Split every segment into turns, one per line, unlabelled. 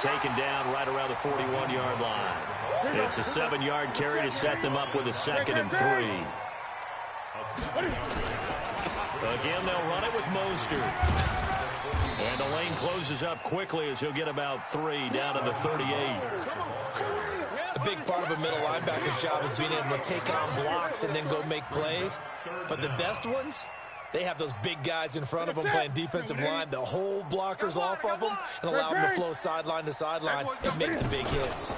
taken down right around the 41-yard line. It's a 7-yard carry to set them up with a 2nd and 3. Again, they'll run it with Mostert. And the lane closes up quickly as he'll get about 3 down to the 38.
A big part of a middle linebacker's job is being able to take on blocks and then go make plays. But the best ones, they have those big guys in front of them playing defensive line. They'll hold blockers off of them and allow them to flow sideline to sideline and make the big hits.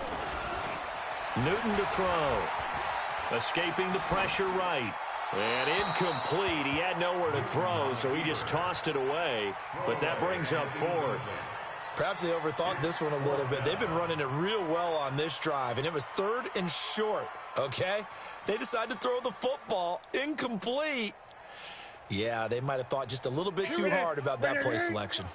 Newton to throw. Escaping the pressure right. And incomplete. He had nowhere to throw, so he just tossed it away. But that brings up 4th.
Perhaps they overthought this one a little bit. They've been running it real well on this drive, and it was 3rd and short, okay? They decided to throw the football incomplete. Yeah, they might have thought just a little bit too hard about that play selection.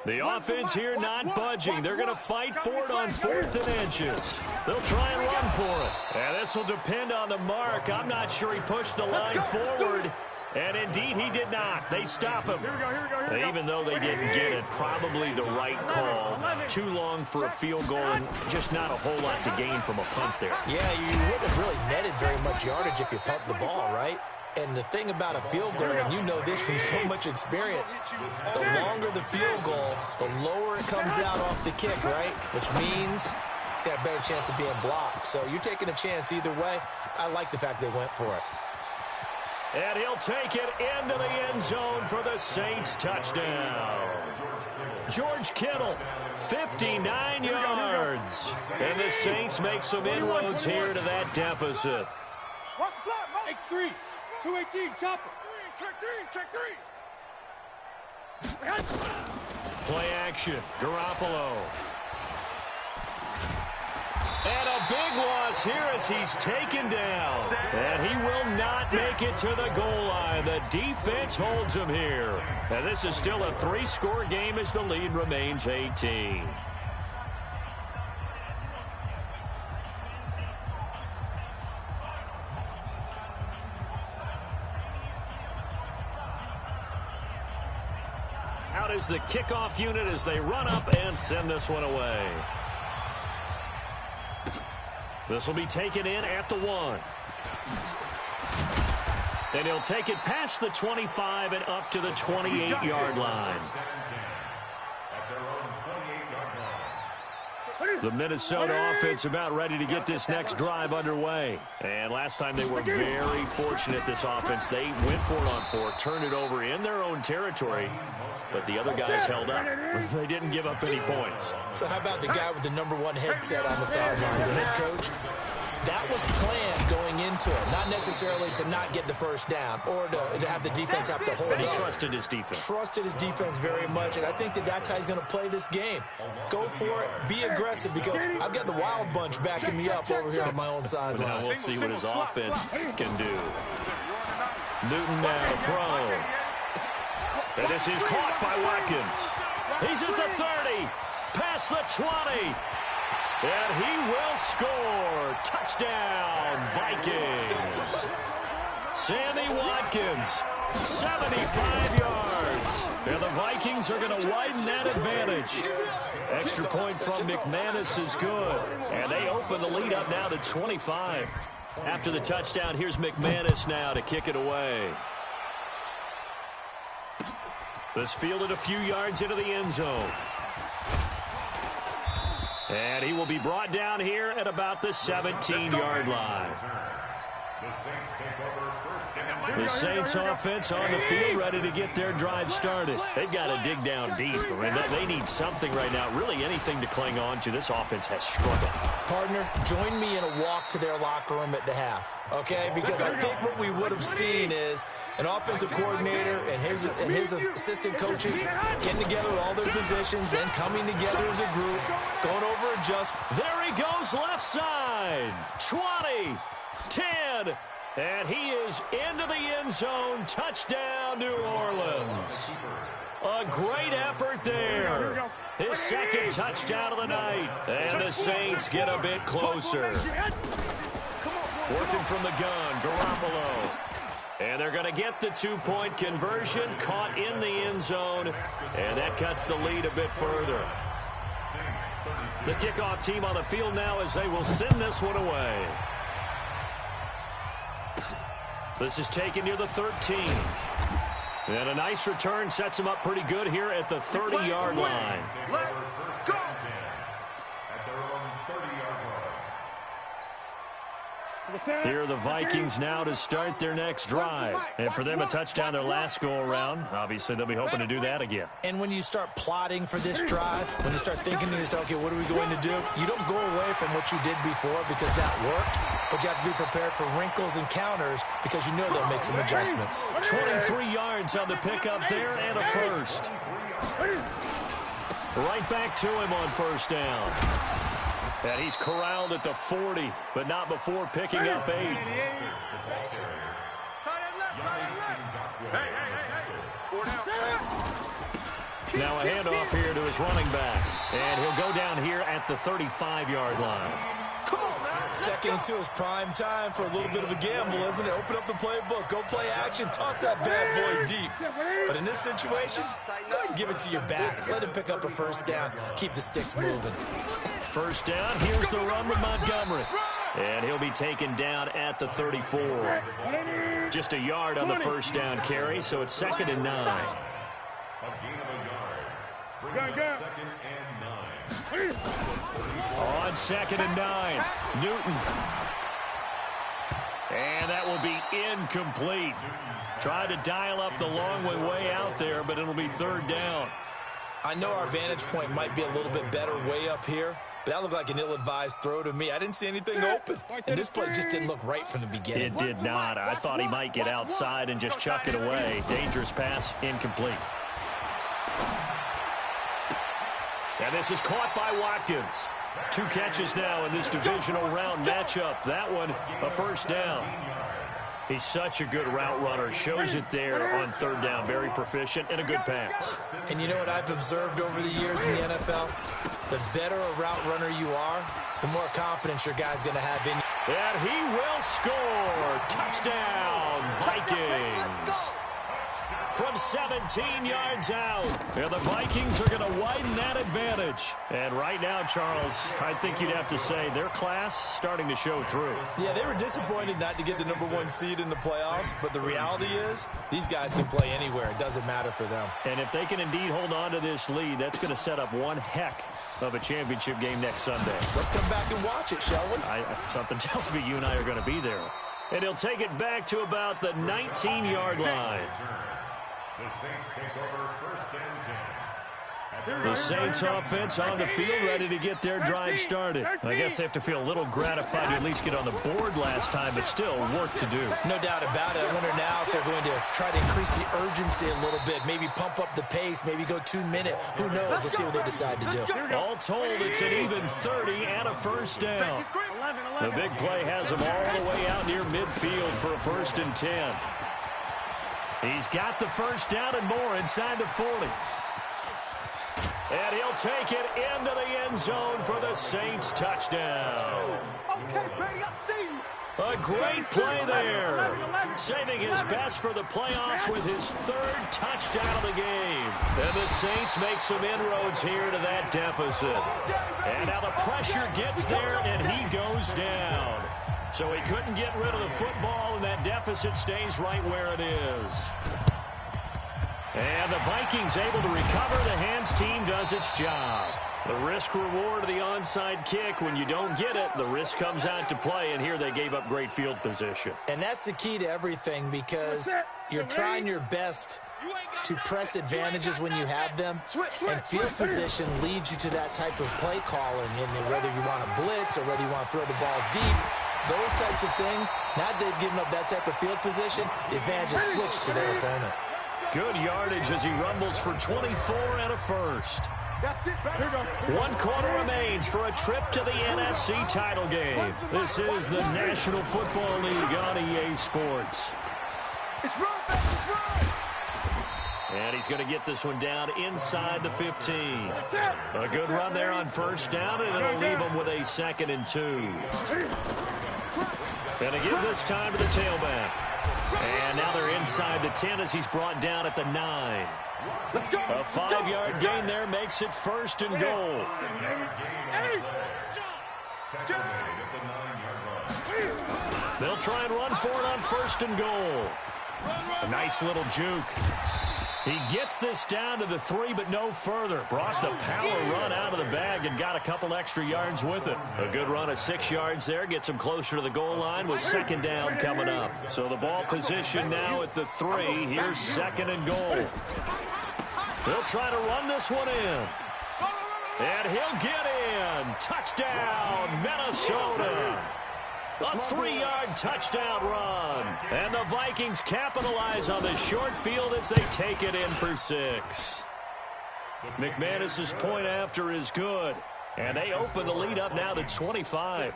The offense here not budging. They're going to fight for it on 4th and inches. They'll try and run for it. And this will depend on the mark. I'm not sure he pushed the line forward. And indeed, he did not. They stop him. Even though they didn't get it, probably the right call. Too long for a field goal and just not a whole lot to gain from a punt there.
Yeah, you wouldn't have really netted very much yardage if you pumped the ball, right? And the thing about a field goal, and you know this from so much experience, the longer the field goal, the lower it comes out off the kick, right? Which means it's got a better chance of being blocked. So you're taking a chance either way. I like the fact they went for it.
And he'll take it into the end zone for the Saints touchdown. George Kittle, 59 yards. And the Saints make some inroads here to that deficit.
X3, 218, chopper. Check three.
Play action, Garoppolo. And a big loss here as he's taken down. And he will not make it to the goal line. The defense holds him here. And this is still a 3-score game as the lead remains 18. Out is the kickoff unit as they run up and send this one away. This will be taken in at the 1. And he'll take it past the 25 and up to the 28-yard line. The Minnesota offense about ready to get this next drive underway. And last time they were very fortunate, this offense. They went for it on 4, turned it over in their own territory, but the other guys held up. They didn't give up any points.
So how about the guy with the #1 headset on the sidelines, the head coach? That was planned going into it, not necessarily to not get the first down or to have the defense have to hold
it. He
up.
trusted his defense.
Trusted his defense very much, and I think that's how he's going to play this game. Go for it, be aggressive, because I've got the wild bunch backing me up over here on my own sideline.
Now we'll see what his offense can do. Newton now to throw. And this is caught by Watkins. He's at the 30, past the 20. And he will score. Touchdown, Vikings. Sammy Watkins, 75 yards. And the Vikings are going to widen that advantage. Extra point from McManus is good. And they open the lead up now to 25. After the touchdown, here's McManus now to kick it away. This fielded a few yards into the end zone. And he will be brought down here at about the 17-yard line. The Saints offense on the field ready to get their drive started. They've got to dig down deep. I mean, they need something right now, really anything to cling on to. This offense has struggled.
Partner, join me in a walk to their locker room at the half, okay? Because I think what we would have seen is an offensive coordinator and his assistant coaches getting together with all their positions, then coming together as a group, going over adjust.
There he goes, left side. 20, 10, and he is into the end zone. Touchdown, New Orleans. A great effort there. His second touchdown of the night. And the Saints get a bit closer. Working from the gun, Garoppolo. And they're going to get the 2-point conversion, caught in the end zone. And that cuts the lead a bit further. The kickoff team on the field now as they will send this one away. This is taken near the 13. And a nice return sets him up pretty good here at the 30-yard line.
Let's go.
Here are the Vikings now to start their next drive. And for them, a touchdown their last go-around. Obviously, they'll be hoping to do that again.
And when you start plotting for this drive, when you start thinking to yourself, okay, what are we going to do? You don't go away from what you did before because that worked, but you have to be prepared for wrinkles and counters because you know they'll make some adjustments.
23 yards on the pickup there and a first. Right back to him on first down. And he's corralled at the 40, but not before picking up 8. Now a handoff here to his running back. And he'll go down here at the 35-yard line.
Second and 2 is prime time for a little bit of a gamble, isn't it? Open up the playbook, go play action, toss that bad boy deep. But in this situation, go ahead and give it to your back. Let him pick up a first down. Keep the sticks moving.
First down, here's the run with Montgomery. And he'll be taken down at the 34. Just a yard on the first down carry, so it's 2nd and 9. On 2nd and 9, Newton. And that will be incomplete. Tried to dial up the long way out there, but it'll be 3rd down.
I know our vantage point might be a little bit better way up here, but that looked like an ill-advised throw to me. I didn't see anything open, and this play just didn't look right from the beginning.
It did not. I thought he might get outside and just chuck it away. Dangerous pass, incomplete. And this is caught by Watkins. 2 catches now in this divisional round matchup. That one, a first down. He's such a good route runner. Shows it there on 3rd down. Very proficient and a good pass.
And you know what I've observed over the years in the NFL? The better a route runner you are, the more confidence your guy's going to have in you.
And he will score. Touchdown, Vikings. From 17 yards out. And the Vikings are going to widen that advantage. And right now, Charles, I think you'd have to say their class starting to show through.
Yeah, they were disappointed not to get the #1 seed in the playoffs, but the reality is these guys can play anywhere. It doesn't matter for them.
And if they can indeed hold on to this lead, that's going to set up one heck of a championship game next Sunday.
Let's come back and watch it, shall we?
Something tells me you and I are going to be there. And he'll take it back to about the 19-yard line.
The Saints take over 1st and 10.
The Saints offense on the field, ready to get their drive started. I guess they have to feel a little gratified to at least get on the board last time, but still work to do.
No doubt about it. I wonder now if they're going to try to increase the urgency a little bit, maybe pump up the pace, maybe go 2-minute. Who knows? Let's see what they decide to do.
All told, it's an even 30 and a first down. The big play has them all the way out near midfield for a 1st and 10. He's got the first down and more inside the 40. And he'll take it into the end zone for the Saints touchdown.
Okay, Brady, I see you.
A great play there. Saving his best for the playoffs with his 3rd touchdown of the game. And the Saints make some inroads here to that deficit. And now the pressure gets there, and he goes down. So he couldn't get rid of the football, and that deficit stays right where it is. And the Vikings able to recover. The hands team does its job. The risk reward of the onside kick. When you don't get it, the risk comes out to play, and here they gave up great field position.
And that's the key to everything, because you're trying your best to press advantages when you have them, and field position leads you to that type of play calling. And whether you want to blitz or whether you want to throw the ball deep, those types of things, now they've given up that type of field position, the advantage is switched to their opponent.
Good yardage as he rumbles for 24 and a first. 1 quarter remains for a trip to the NFC title game. This is the National Football League on EA Sports. And he's going to get this one down inside the 15. A good run there on first down, and it'll leave him with a 2nd and 2. And again this time to the tailback. And now they're inside the 10 as he's brought down at the 9. A 5-yard gain there makes it first and goal. They'll try and run for it on first and goal. A nice little juke. He gets this down to the 3, but no further. Brought the power run out of the bag and got a couple extra yards with it. A good run of 6 yards there gets him closer to the goal line with second down coming up. So the ball position now at the 3. Here's second and goal. They'll try to run this one in. And he'll get in. Touchdown, Minnesota. A 3-yard touchdown run. And the Vikings capitalize on the short field as they take it in for 6. McManus's point after is good. And they open the lead up now to 25.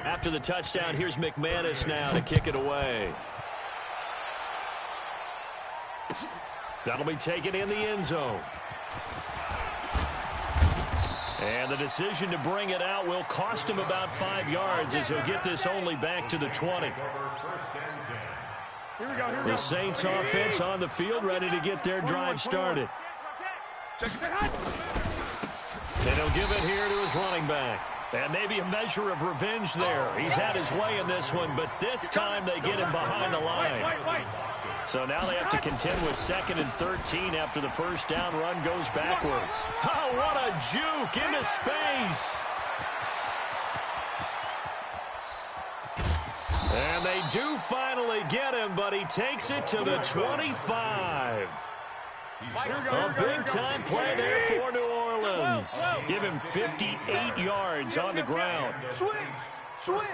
After the touchdown, here's McManus now to kick it away. That'll be taken in the end zone. And the decision to bring it out will cost him about 5 yards as he'll get this only back to the 20. The Saints offense on the field ready to get their drive started. And he'll give it here to his running back. And maybe a measure of revenge there. He's had his way in this one, but this time they get him behind the line. So now they have to contend with 2nd and 13 after the first down run goes backwards. Oh, what a juke into space. And they do finally get him, but he takes it to the 25. A big-time play there for New Orleans. Give him 58 yards on the ground.
Switch.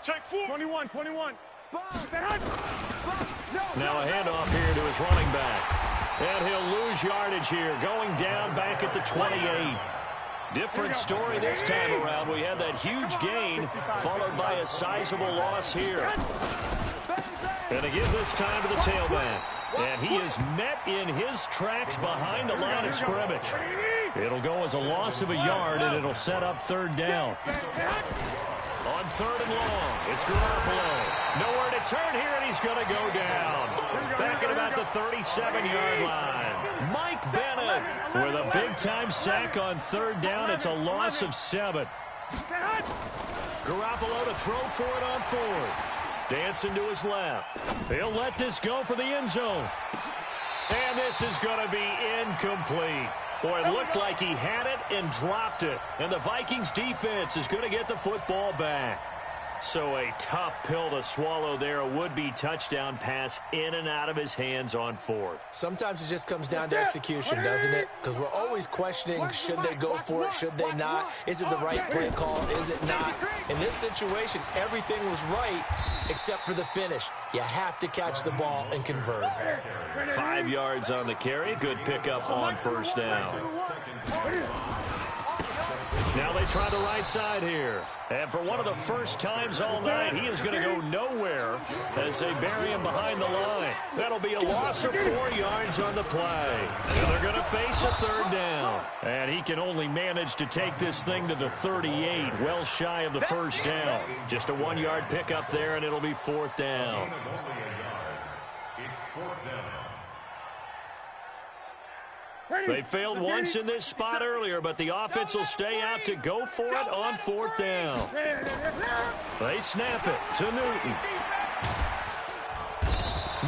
Check 4. 21.
Now a handoff here to his running back. And he'll lose yardage here, going down back at the 28. Different story this time around. We had that huge gain, followed by a sizable loss here. And to give this time to the tailback. And he is met in his tracks behind the line of scrimmage. It'll go as a loss of a yard, and it'll set up third down. On 3rd and long, it's Garoppolo. Nowhere to turn here, and he's going to go down. Back at about the 37-yard line. Mike Bennett with a big-time sack on 3rd down. It's a loss of 7. Garoppolo to throw for it on 4th. Dancing to his left. He'll let this go for the end zone. And this is going to be incomplete. Boy, it looked like he had it and dropped it. And the Vikings defense is going to get the football back. So a tough pill to swallow there. A would-be touchdown pass in and out of his hands on 4th.
Sometimes it just comes down to execution, doesn't it? Because we're always questioning, should they go for it, should they not? Is it the right play call, is it not? In this situation, everything was right except for the finish. You have to catch the ball and convert.
5 yards on the carry. Good pickup on first down. Now they try the right side here. And for one of the first times all night, he is going to go nowhere as they bury him behind the line. That'll be a loss of 4 yards on the play. And they're going to face a third down. And he can only manage to take this thing to the 38, well shy of the first down. Just a 1-yard pickup there, and it'll be 4th down.
It's 4th down.
They failed once in this spot earlier, but the offense will stay out to go for it on 4th down. They snap it to Newton.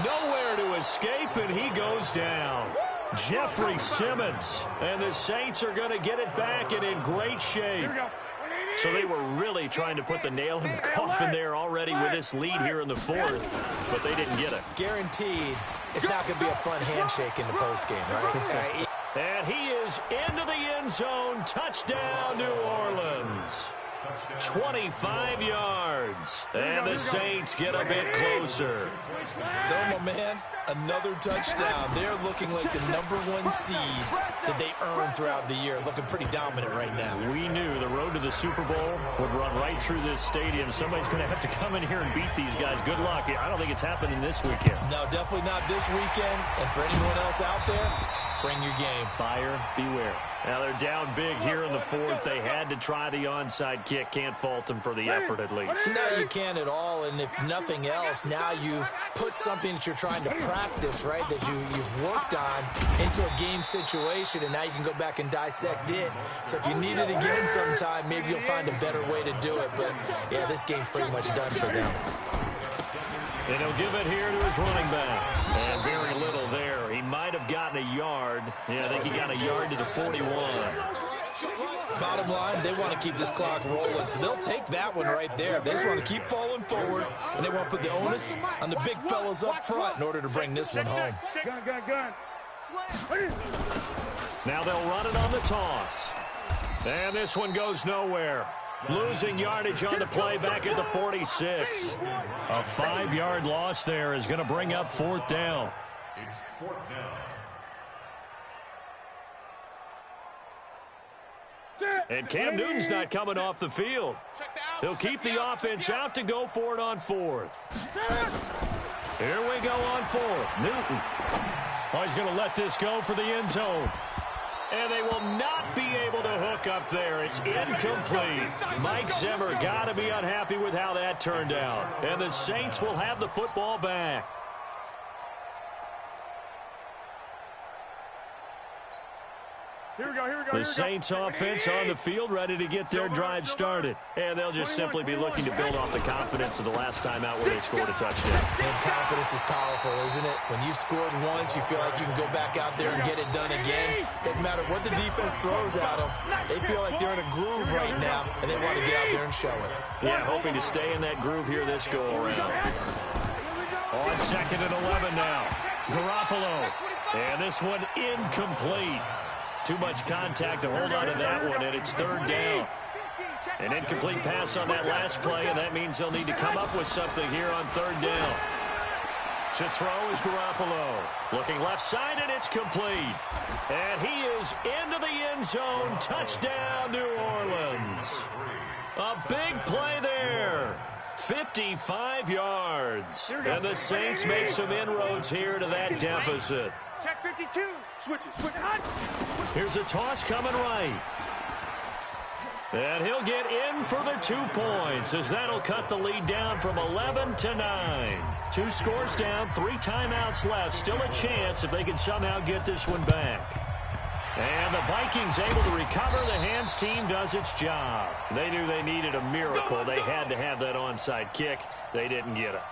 Nowhere to escape, and he goes down. Jeffrey Simmons, and the Saints are going to get it back and in great shape. So they were really trying to put the nail in the coffin there already with this lead here in the 4th, but they didn't get it.
Guaranteed it's not going to be a fun handshake in the postgame, right?
And he is into the end zone. Touchdown, New Orleans. 25 yards. And the Saints get a bit closer.
So, my man, another touchdown. They're looking like the #1 seed that they earned throughout the year. Looking pretty dominant right now.
We knew the road to the Super Bowl would run right through this stadium. Somebody's going to have to come in here and beat these guys. Good luck. I don't think it's happening this weekend.
No, definitely not this weekend. And for anyone else out there, Bring your game.
Buyer beware. Now they're down big here in the fourth. They had to try the onside kick. Can't fault them for the effort at least.
No, you can't at all. And if nothing else, now you've put something that you're trying to practice, right, that you've worked on into a game situation, and now you can go back and dissect it. So if you need it again sometime, maybe you'll find a better way to do it. But, yeah, this game's pretty much done for them.
And he'll give it here to his running back. And very little there. He might have gotten a yard. Yeah, I think he got a yard to the 41.
Bottom line, they want to keep this clock rolling, so they'll take that one right there. They just want to keep falling forward, and they want to put the onus on the big fellas up front in order to bring this one home.
Gun.
Now they'll run it on the toss. And this one goes nowhere. Losing yardage on the play back at the 46. A 5-yard loss there is going to bring up fourth down.
It's fourth down.
And Cam Newton's not coming off the field. He'll keep the offense out to go for it on fourth. Here we go on fourth. Newton. Oh, he's going to let this go for the end zone. And they will not be able to hook up there. It's incomplete. Mike Zimmer got to be unhappy with how that turned out. And the Saints will have the football back.
Here we go.
The Saints offense on the field, ready to get their drive started. And they'll just simply be looking to build off the confidence of the last time out where they scored a touchdown.
And confidence is powerful, isn't it? When you've scored once, you feel like you can go back out there and get it done again. Doesn't matter what the defense throws at them. They feel like they're in a groove right now, and they want to get out there and show it.
Yeah, hoping to stay in that groove here this go-around. On second and 11 now. Garoppolo. And this one incomplete. Too much contact to hold on to that one, and it's third down. An incomplete pass on that last play, and that means they'll need to come up with something here on third down. To throw is Garoppolo. Looking left side, and it's complete. And he is into the end zone. Touchdown, New Orleans. A big play there. 55 yards. And the Saints make some inroads here to that deficit.
Check 52. Switch it.
Here's a toss coming right. And he'll get in for the 2 points as that'll cut the lead down from 11 to 9. 2 scores down, 3 timeouts left. Still a chance if they can somehow get this one back. And the Vikings able to recover. The hands team does its job. They knew they needed a miracle. They had to have that onside kick. They didn't get it.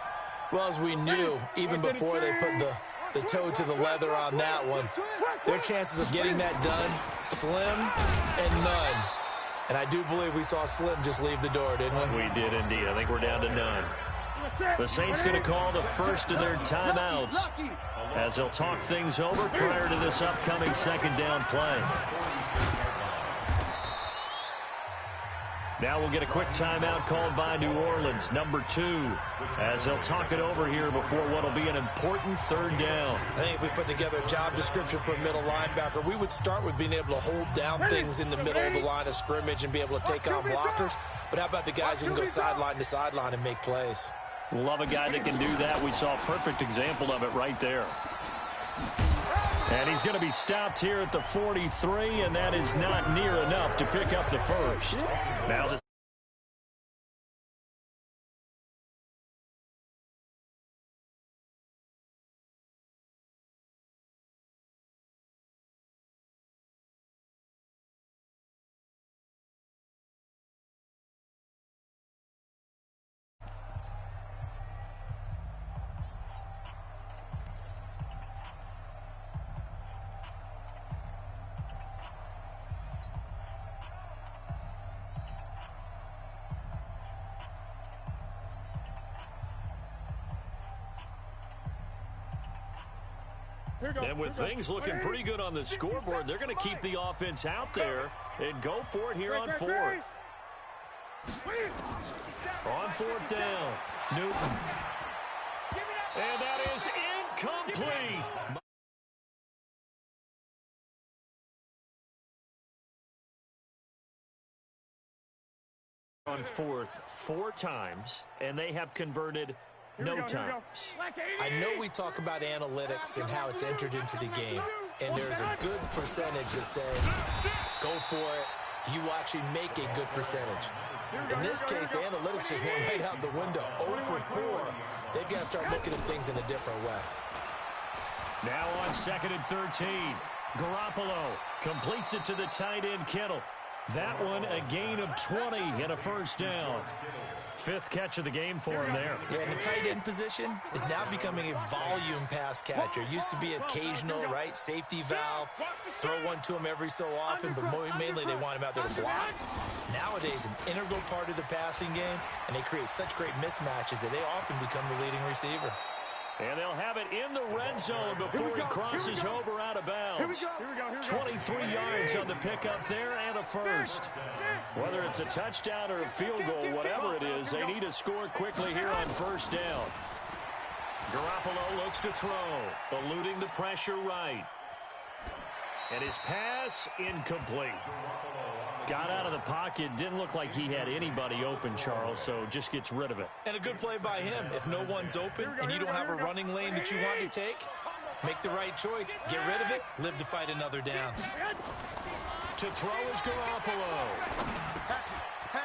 Well, as we knew, even before they put the toe to the leather on that one, their chances of getting that done, slim and none. And I do believe we saw Slim just leave the door, didn't we?
We did indeed. I think we're down to none. The Saints going to call the first of their timeouts as they'll talk things over prior to this upcoming second down play. Now we'll get a quick timeout called by New Orleans, number 2, as they'll talk it over here before what will be an important third down.
I think if we put together a job description for a middle linebacker, we would start with being able to hold down things in the middle of the line of scrimmage and be able to take on blockers. But how about the guys who can go sideline to sideline and make plays?
Love a guy that can do that. We saw a perfect example of it right there. And he's going to be stopped here at the 43, and that is not near enough to pick up the first. Now the And with things looking pretty good on the scoreboard, they're going to keep the offense out there and go for it here on fourth. On fourth down, Newton. And that is incomplete. On fourth 4 times, and they have converted no times.
I know we talk about analytics and how it's entered into the game, and there's a good percentage that says, go for it. You will actually make a good percentage. In this case, the analytics just went right out the window. 0 for 4. They've got to start looking at things in a different way.
Now on 2nd and 13. Garoppolo completes it to the tight end, Kittle. That one a gain of 20 and a first down. 5th catch of the game for him there.
Yeah, and the tight end position is now becoming a volume pass catcher. Used to be occasional, right? Safety valve. Throw one to him every so often, but mainly they want him out there to block. Nowadays, an integral part of the passing game, and they create such great mismatches that they often become the leading receiver.
And they'll have it in the red zone before he crosses over out of bounds. 23 yards on the pickup there and a first. Whether it's a touchdown or a field goal, whatever it is, they need to score quickly here on first down. Garoppolo looks to throw, eluding the pressure right. And his pass incomplete. Got out of the pocket, didn't look like he had anybody open, Charles, so just gets rid of it.
And a good play by him. If no one's open and you don't have a running lane that you want to take, make the right choice. Get rid of it, live to fight another down.
To throw is Garoppolo.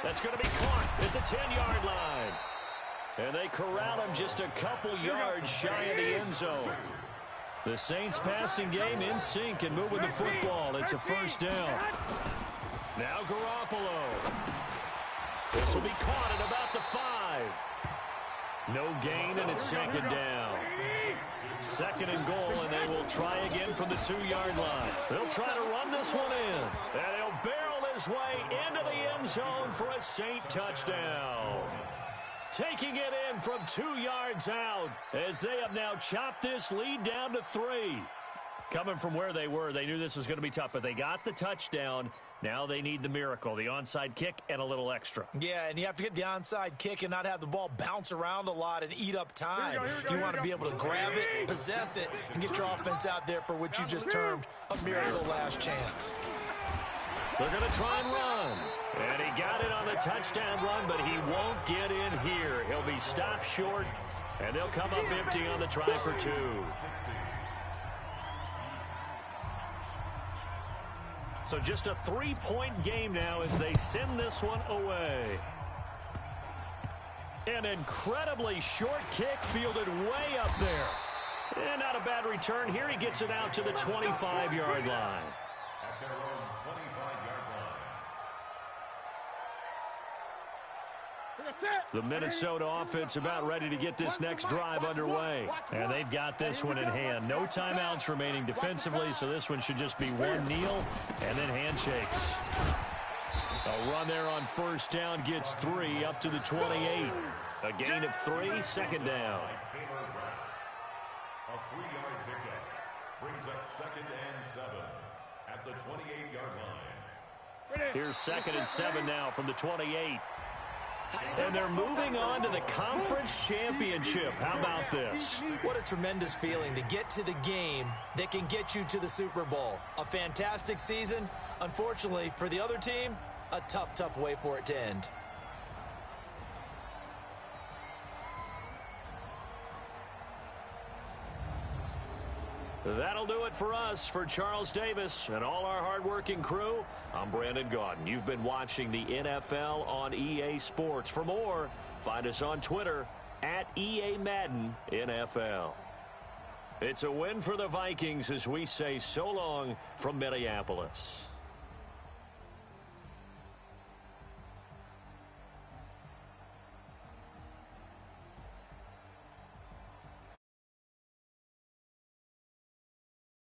That's going to be caught at the 10-yard line. And they corral him just a couple yards shy of the end zone. The Saints passing game in sync and moving the football. It's a first down. Now Garoppolo. This will be caught at about the 5. No gain, and it's 2nd down. 2nd and goal, and they will try again from the 2-yard line. They'll try to run this one in. And he'll barrel his way into the end zone for a Saint touchdown. Taking it in from 2 yards out as they have now chopped this lead down to 3. Coming from where they were, they knew this was going to be tough, but they got the touchdown. Now they need the miracle, the onside kick and a little extra.
Yeah, and you have to get the onside kick and not have the ball bounce around a lot and eat up time. You want to be able to grab it, possess it, and get your offense out there for what you just termed a miracle last chance.
They're going to try and run. And he got it on the touchdown run, but he won't get in here. He'll be stopped short, and they'll come up empty on the try for 2. So just a 3-point game now as they send this one away. An incredibly short kick fielded way up there. And not a bad return here. He gets it out to the 25-yard line.
At their own 25-yard line.
The Minnesota offense about ready to get this next drive underway. And they've got this one in hand. No timeouts remaining defensively, so this one should just be one kneel and then handshakes. A run there on first down gets 3 up to the 28. A gain of 3, 2nd down.
A 3-yard pickup brings up 2nd and 7 at the 28-yard line.
Here's 2nd and 7 now from the 28. And they're moving on to the conference championship. How about this?
What a tremendous feeling to get to the game that can get you to the Super Bowl. A fantastic season. Unfortunately, for the other team, a tough, tough way for it to end.
That'll do it for us. For Charles Davis and all our hardworking crew, I'm Brandon Gaudin. You've been watching the NFL on EA Sports. For more, find us on Twitter at EA Madden NFL. It's a win for the Vikings as we say so long from Minneapolis.